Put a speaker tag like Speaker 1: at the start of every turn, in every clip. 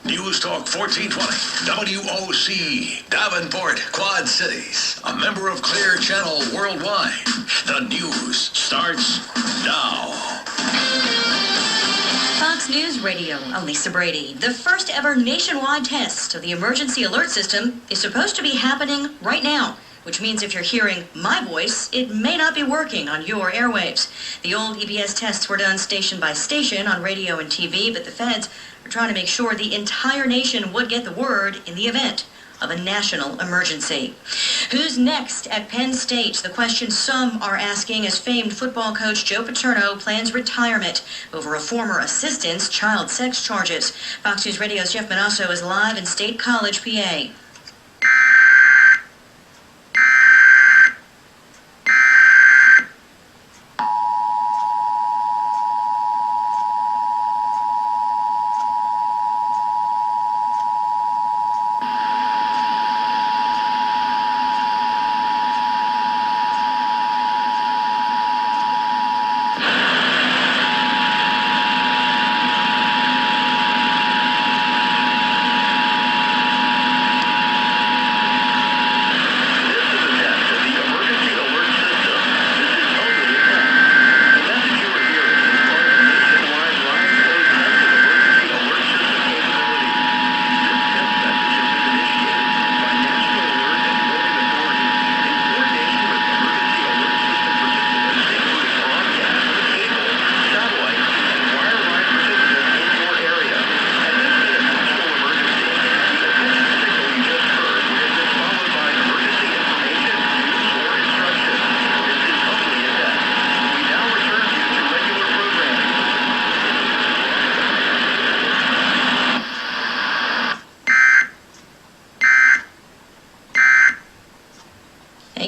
Speaker 1: News Talk 1420, WOC, Davenport, Quad Cities, a member of Clear Channel Worldwide. The news starts now.
Speaker 2: Fox News Radio, I'm Lisa Brady. The first ever nationwide test of the emergency alert system is supposed to be happening right now, which means if you're hearing my voice, it may not be working on your airwaves. The old EAS tests were done station by station on radio and TV, but the feds are trying to make sure the entire nation would get the word in the event of a national emergency. Who's next at Penn State? The question some are asking as famed football coach Joe Paterno plans retirement over a former assistant's child sex charges. Fox News Radio's Jeff Manasso is live in State College, PA.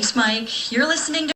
Speaker 2: Thanks, Mike. You're listening to